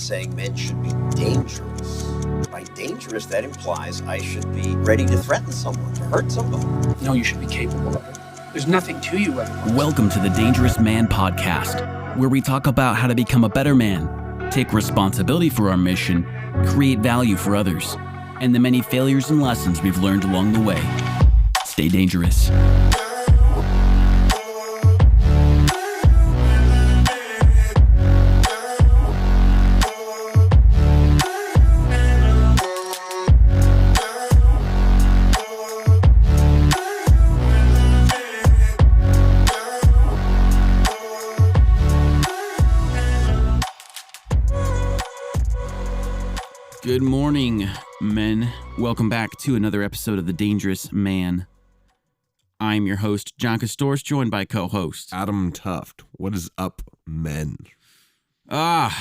saying men should be dangerous. By dangerous, that implies I should be ready to threaten someone, to hurt somebody. No, you should be capable of it. There's nothing to you otherwise. Welcome to the Dangerous Man Podcast, where we talk about how to become a better man, take responsibility for our mission, create value for others, and the many failures and lessons we've learned along the way. Stay dangerous. Good morning, men. Welcome back to another episode of The Dangerous Man. I'm your host, John Kostohris, joined by co-host Adam Thooft. What is up, men? And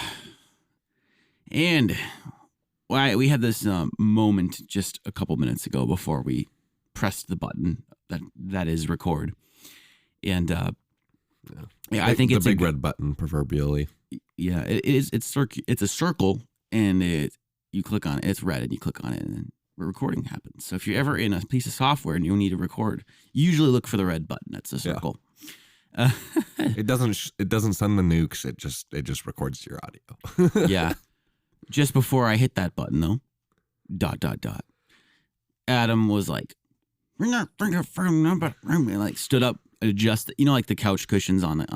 we had this moment just a couple minutes ago before we pressed the button that is record. And I think it's the big red button, proverbially. Yeah, it is. It's a circle, and you click on it. It's red, and you click on it, and then recording happens. So if you're ever in a piece of software and you need to record, you usually look for the red button. That's a circle. Yeah. It doesn't send the nukes. It just records your audio. Yeah. Just before I hit that button, though, ... Adam was like, "We're not bringing a phone number." And like stood up, adjusted. You know, like the couch cushions on a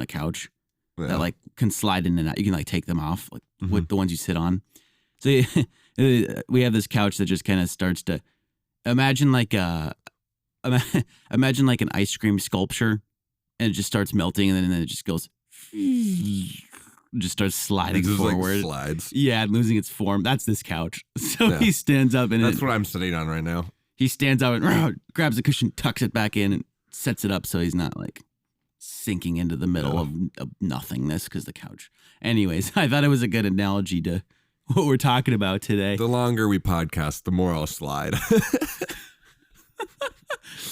couch that like can slide in and out. You can like take them off, like with the ones you sit on. So we have this couch that just kind of starts to imagine like an ice cream sculpture, and it just starts melting, and then it just goes, just starts sliding forward. Like slides. Yeah, losing its form. That's this couch. So he stands up, and that's what I'm sitting on right now. He stands up and grabs the cushion, tucks it back in, and sets it up so he's not like sinking into the middle of nothingness because the couch. Anyways, I thought it was a good analogy to what we're talking about today. The longer we podcast, the more I'll slide.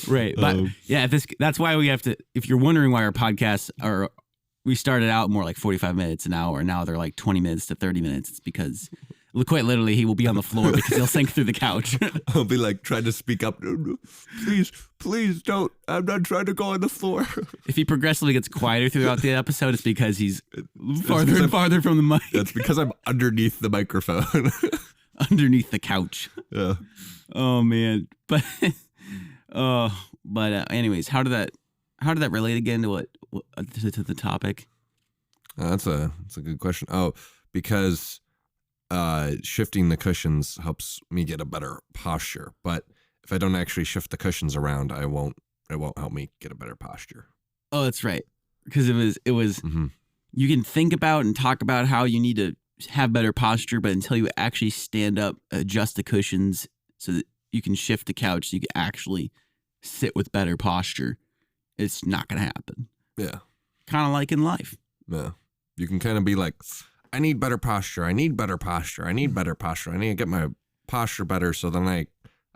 Right. But yeah, that's why we have to, if you're wondering why our podcasts are, we started out more like 45 minutes an hour, and now they're like 20 minutes to 30 minutes. It's because quite literally he will be on the floor because he'll sink through the couch. I'll be like trying to speak up. No, please don't. I'm not trying to go on the floor. If he progressively gets quieter throughout the episode, it's because he's farther and farther from the mic. That's because I'm underneath the microphone. Underneath the couch. Yeah. Oh man. But anyways, how did that relate again to to the topic? That's a good question. Oh, because shifting the cushions helps me get a better posture. But if I don't actually shift the cushions around, it won't help me get a better posture. Oh, that's right. Because it was you can think about and talk about how you need to have better posture, but until you actually stand up, adjust the cushions so that you can shift the couch so you can actually sit with better posture, it's not going to happen. Yeah. Kind of like in life. Yeah. You can kind of be like, I need better posture. I need better posture. I need better posture. I need to get my posture better so then I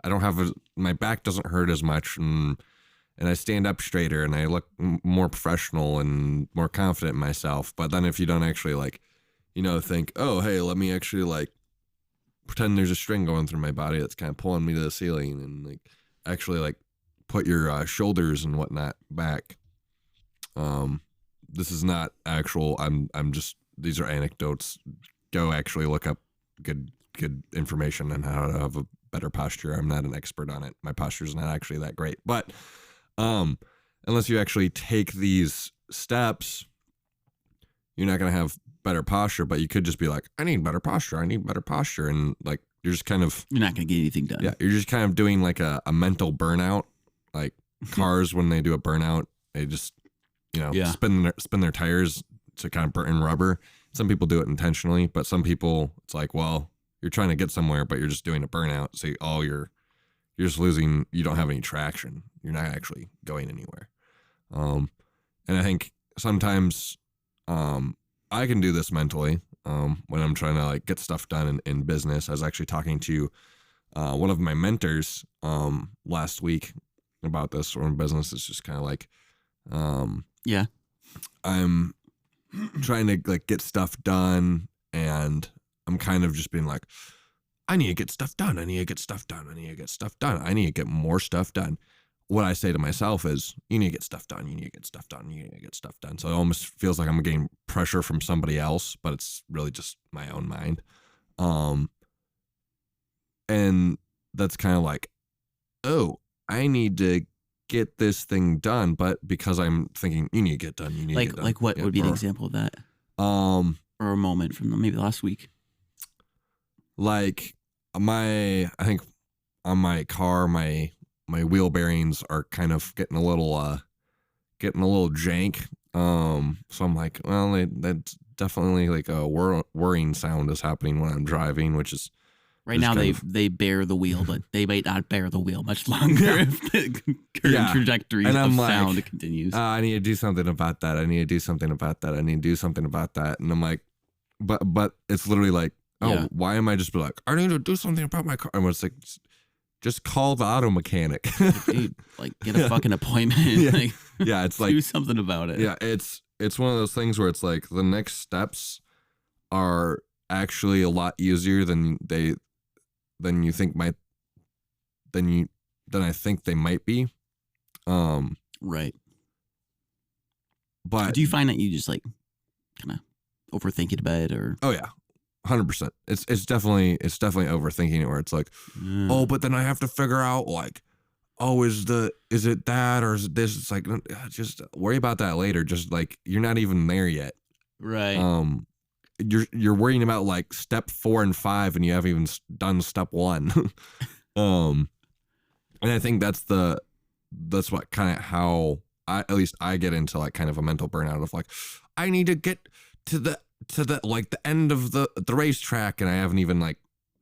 don't have my back doesn't hurt as much, and I stand up straighter and I look more professional and more confident in myself. But then if you don't actually think, oh, hey, let me actually pretend there's a string going through my body that's kind of pulling me to the ceiling, and actually put your shoulders and whatnot back. This is not actual. I'm just, these are anecdotes. Go actually look up good information on how to have a better posture. I'm not an expert on it. My posture is not actually that great, but unless you actually take these steps, you're not going to have better posture. But you could just be like, I need better posture. I need better posture. And you're just kind of, you're not going to get anything done. Yeah. You're just kind of doing a mental burnout. Like cars, when they do a burnout, they just, spin their tires to kind of burn rubber. Some people do it intentionally, but some people, it's like, well, you're trying to get somewhere, but you're just doing a burnout. So you're just losing, you don't have any traction. You're not actually going anywhere. And I think sometimes I can do this mentally when I'm trying to get stuff done in business. I was actually talking to one of my mentors last week about this, or in business. It's just kind of I'm trying to get stuff done, and and I'm kind of just being like, I need to get stuff done. I need to get stuff done. I need to get stuff done. I need to get more stuff done. What I say to myself is, you need to get stuff done. You need to get stuff done. You need to get stuff done. So it almost feels like I'm getting pressure from somebody else, but it's really just my own mind. And that's kind of like, oh, I need to get this thing done, but because I'm thinking you need to get done, you need to get done. Like what would be an example of that? Or a moment from maybe last week. Like I think on my car, my wheel bearings are kind of getting a little jank. So I'm like, well, that's definitely like a whirring sound is happening when I'm driving, which is right now they bear the wheel, but they might not bear the wheel much longer if the current trajectory of sound continues. I need to do something about that. I need to do something about that. I need to do something about that. And I'm like, but it's literally like, why am I just be like, I need to do something about my car? And it's like, just call the auto mechanic. Dude, like get a fucking appointment. It's like do something about it. Yeah, it's one of those things where it's like the next steps are actually a lot easier than you think than I think they might be. Right. But do you find that you just like kind of overthink it a bit, or? Oh yeah. 100%. It's definitely overthinking it, where it's like, oh, but then I have to figure out like, oh, is it that, or is it this? It's like, just worry about that later. Just like, you're not even there yet. Right. You're worrying about like step 4 and 5, and you haven't even done step 1. And I think that's what kind of how at least I get into like kind of a mental burnout of like, I need to get to the like the end of the racetrack, and I haven't even like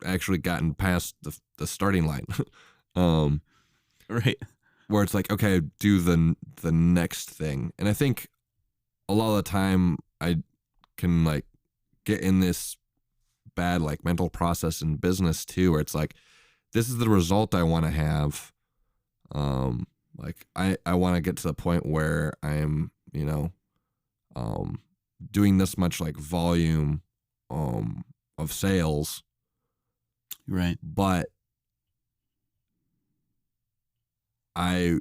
actually gotten past the starting line. Right. Where it's like, okay, do the next thing. And I think a lot of the time I can like get in this bad like mental process in business too, where it's like, this is the result I want to have. Like I want to get to the point where I'm, doing this much like volume of sales. Right. But I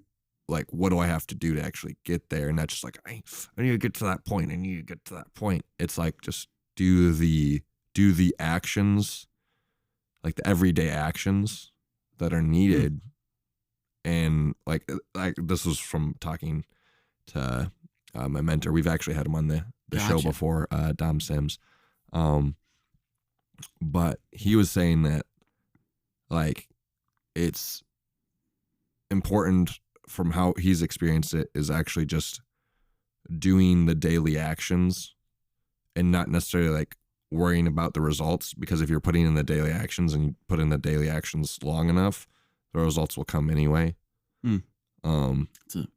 like, what do I have to do to actually get there? And that's just like, I need to get to that point. I need to get to that point. It's like, just do the actions, like the everyday actions that are needed. And like this was from talking to my mentor. We've actually had him on the show before, Dom Sims. But he was saying that like it's important, from how he's experienced it, is actually just doing the daily actions and not necessarily like worrying about the results, because if you're putting in the daily actions and you put in the daily actions long enough, the results will come anyway. It's a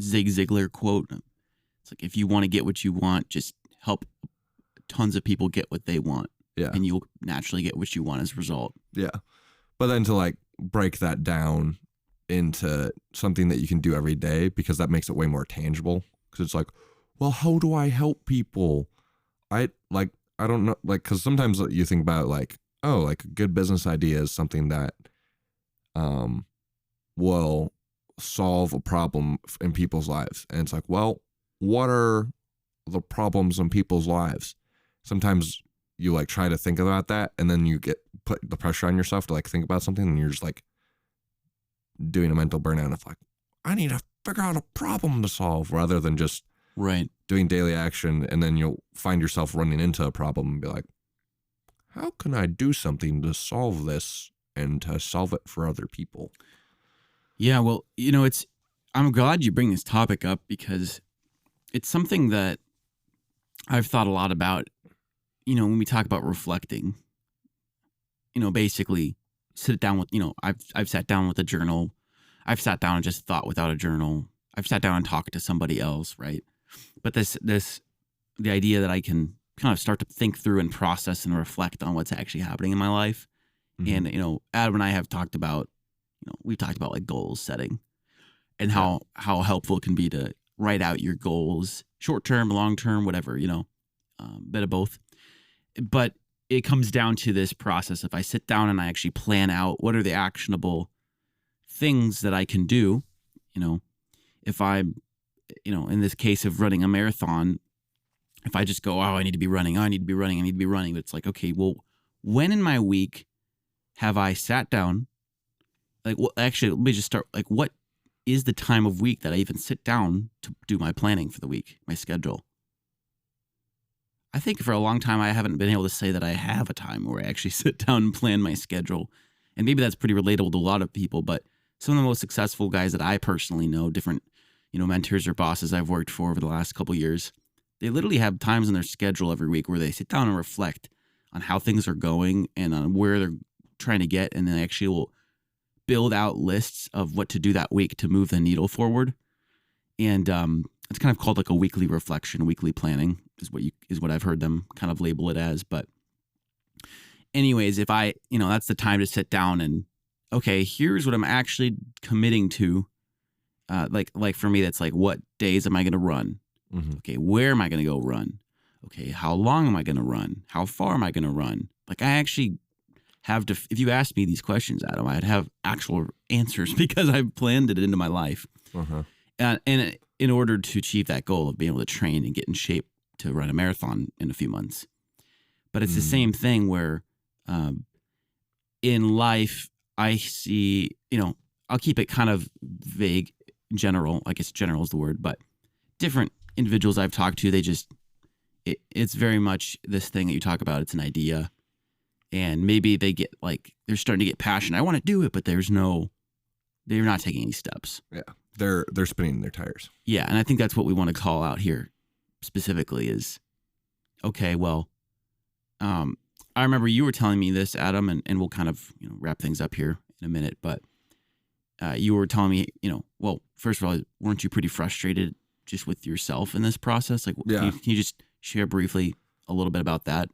Zig Ziglar quote. It's like, if you want to get what you want, just help tons of people get what they want. Yeah. And you'll naturally get what you want as a result. Yeah. But then to like break that down into something that you can do every day, because that makes it way more tangible. Because it's like, well, how do I help people? I don't know, like, because sometimes you think about like, oh, like a good business idea is something that will solve a problem in people's lives. And it's like, well, what are the problems in people's lives? Sometimes you like try to think about that, and then you put the pressure on yourself to like think about something, and you're just like doing a mental burnout of like, I need to figure out a problem to solve, rather than just doing daily action. And then you'll find yourself running into a problem and be like, how can I do something to solve this and to solve it for other people? Yeah, well, I'm glad you bring this topic up, because it's something that I've thought a lot about, when we talk about reflecting. Basically sit down with, I've sat down with a journal. I've sat down and just thought without a journal. I've sat down and talked to somebody else, right? But the idea that I can kind of start to think through and process and reflect on what's actually happening in my life. Mm-hmm. And, Adam and I have talked about, we've talked about like goals setting, and how helpful it can be to write out your goals, short term, long term, whatever, bit of both. But it comes down to this process. If I sit down and I actually plan out what are the actionable things that I can do, if I'm, in this case of running a marathon, if I just go, I need to be running, I need to be running, I need to be running. But it's like, okay, well, when in my week have I sat down? Like, well, actually, let me just start. Like, what is the time of week that I even sit down to do my planning for the week, my schedule? I think for a long time, I haven't been able to say that I have a time where I actually sit down and plan my schedule. And maybe that's pretty relatable to a lot of people, but some of the most successful guys that I personally know, different, mentors or bosses I've worked for over the last couple of years, they literally have times in their schedule every week where they sit down and reflect on how things are going and on where they're trying to get, and then actually will build out lists of what to do that week to move the needle forward. And it's kind of called like a weekly reflection, weekly planning is what I've heard them kind of label it as. But anyways, if I, that's the time to sit down and, okay, here's what I'm actually committing to. Like for me, that's like, what days am I going to run? Mm-hmm. Okay, where am I going to go run? Okay, how long am I going to run? How far am I going to run? Like, I actually have to, if you asked me these questions, Adam, I'd have actual answers because I've planned it into my life. Uh-huh. And in order to achieve that goal of being able to train and get in shape to run a marathon in a few months. But it's the same thing where in life, I see, I'll keep it kind of vague, general. I guess general is the word, but different individuals I've talked to, it's very much this thing that you talk about. It's an idea. And maybe they get they're starting to get passionate. I want to do it, but they're not taking any steps. Yeah. They're spinning their tires. Yeah. And I think that's what we want to call out here specifically is, okay, well, I remember you were telling me this, Adam, and we'll kind of, wrap things up here in a minute, but you were telling me, well, first of all, weren't you pretty frustrated just with yourself in this process? Like, yeah. Can you just share briefly a little bit about that?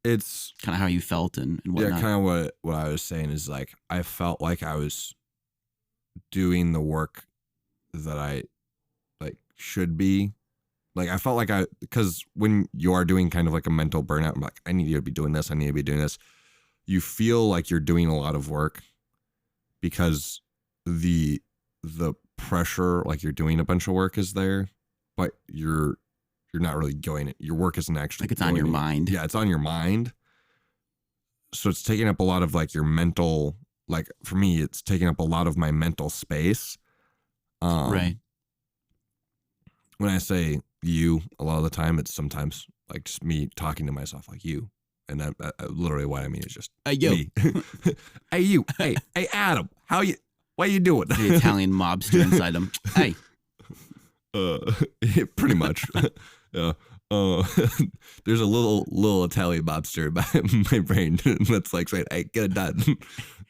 It's kind of how you felt and whatnot. Yeah, kind of what I was saying is like, I felt like I was doing the work that I should be. Like, I felt like because when you are doing kind of like a mental burnout, I'm like, I need to be doing this. I need to be doing this. You feel like you're doing a lot of work because the pressure, like you're doing a bunch of work is there, but you're not really going it. Your work isn't actually like it's on your mind. Yeah, it's on your mind. So it's taking up a lot of like your mental, like for me, it's taking up a lot of my mental space. Right. When I say you, a lot of the time, it's sometimes like just me talking to myself like you. And that literally what I mean is just me. Hey, you. Hey, Adam, what you doing? The Italian mobster inside him. Hey. Pretty much. Yeah. There's a little Italian mobster in my brain that's like saying, "Hey, get it done."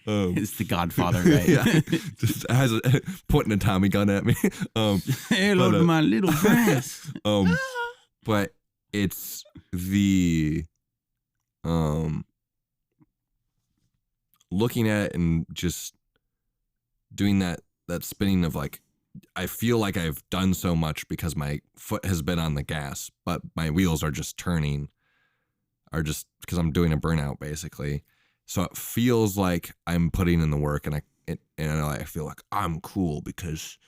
It's the Godfather, right? Yeah. Just has pointing a Tommy gun at me. Hey, look at my little dress. But it's the looking at it and just doing that spinning of like, I feel like I've done so much because my foot has been on the gas, but my wheels are just turning, because I'm doing a burnout basically. So it feels like I'm putting in the work, and I feel like I'm cool because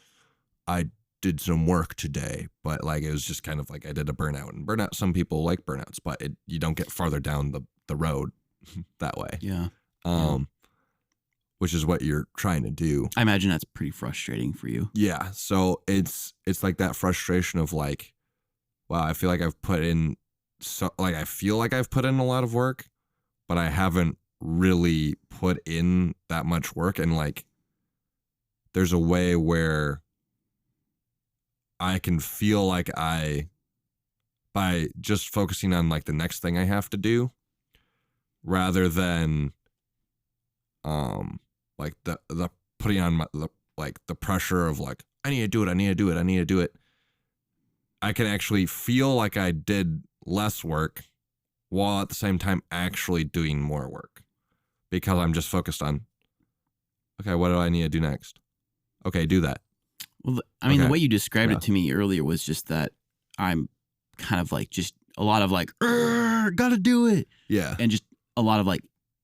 I did some work today. But like it was just kind of like I did a burnout, and burnout. Some people like burnouts, but you don't get farther down the road that way. Yeah. Which is what you're trying to do. I imagine that's pretty frustrating for you. Yeah. So it's like that frustration of like, wow, I feel like I've put in a lot of work, but I haven't really put in that much work. And like, there's a way where I can feel like by just focusing on like the next thing I have to do, rather than, like the putting on the pressure of like, I need to do it. I can actually feel like I did less work while at the same time actually doing more work, because I'm just focused on, okay, what do I need to do next? Okay, do that. Well, I mean, the way you described it to me earlier was just that I'm kind of like just a lot of like, gotta do it. Yeah. And just a lot of like,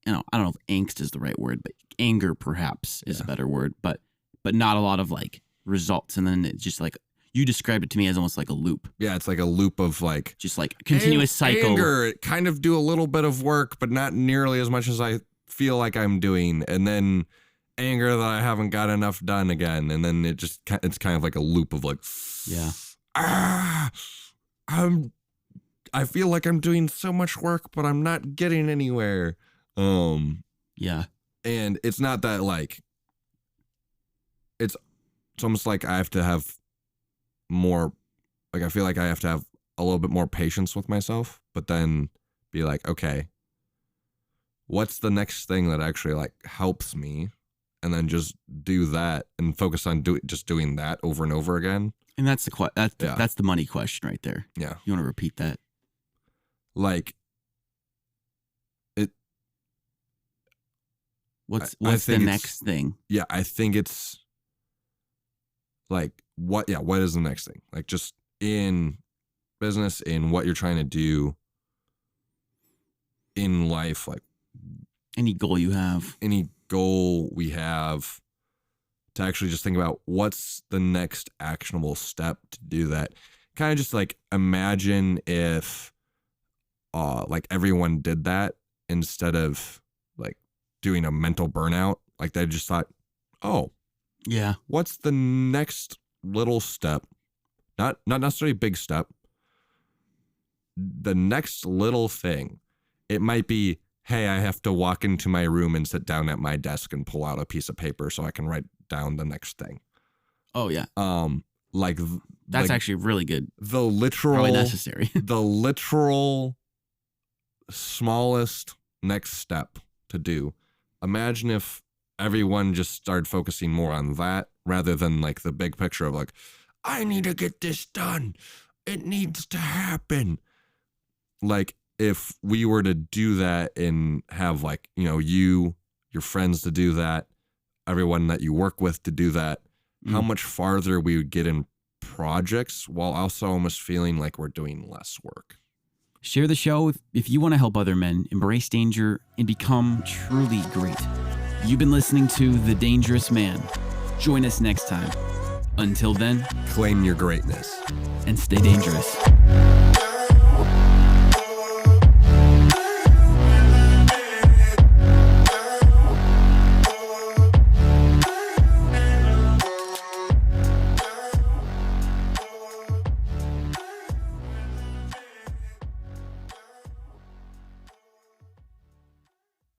I don't know if angst is the right word, but anger perhaps is a better word, but not a lot of like results. And then it's just like, you described it to me as almost like a loop. Yeah, it's like a loop of like just like a continuous cycle. Anger, kind of do a little bit of work, but not nearly as much as I feel like I'm doing. And then anger that I haven't got enough done again. And then it's kind of like a loop of like, I feel like I'm doing so much work, but I'm not getting anywhere. Yeah. And it's not that like, it's almost like I have to have more, like I feel like I have to have a little bit more patience with myself, but then be like, okay, what's the next thing that actually like helps me? And then just do that and focus on just doing that over and over again. And that's the money question right there. Yeah. You want to repeat that? Like it. What's the next thing? Yeah, I think it's like what is the next thing? Like just in business, in what you're trying to do in life, like any goal you have. Any goal we have, to actually just think about what's the next actionable step to do that. Kind of just like imagine if like everyone did that instead of like doing a mental burnout. Like they just thought, oh yeah, what's the next little step? Not necessarily big step. The next little thing. It might be, hey, I have to walk into my room and sit down at my desk and pull out a piece of paper so I can write down the next thing. Oh yeah. Like that's like actually really good. The literal, probably necessary. The literal smallest next step to do. Imagine if everyone just started focusing more on that rather than like the big picture of like, I need to get this done. It needs to happen. Like if we were to do that and have like, you know, your friends to do that, everyone that you work with to do that, how much farther we would get in projects while also almost feeling like we're doing less work. Share the show if you want to help other men embrace danger and become truly great. You've been listening to The Dangerous Man. Join us next time. Until then, claim your greatness and stay dangerous.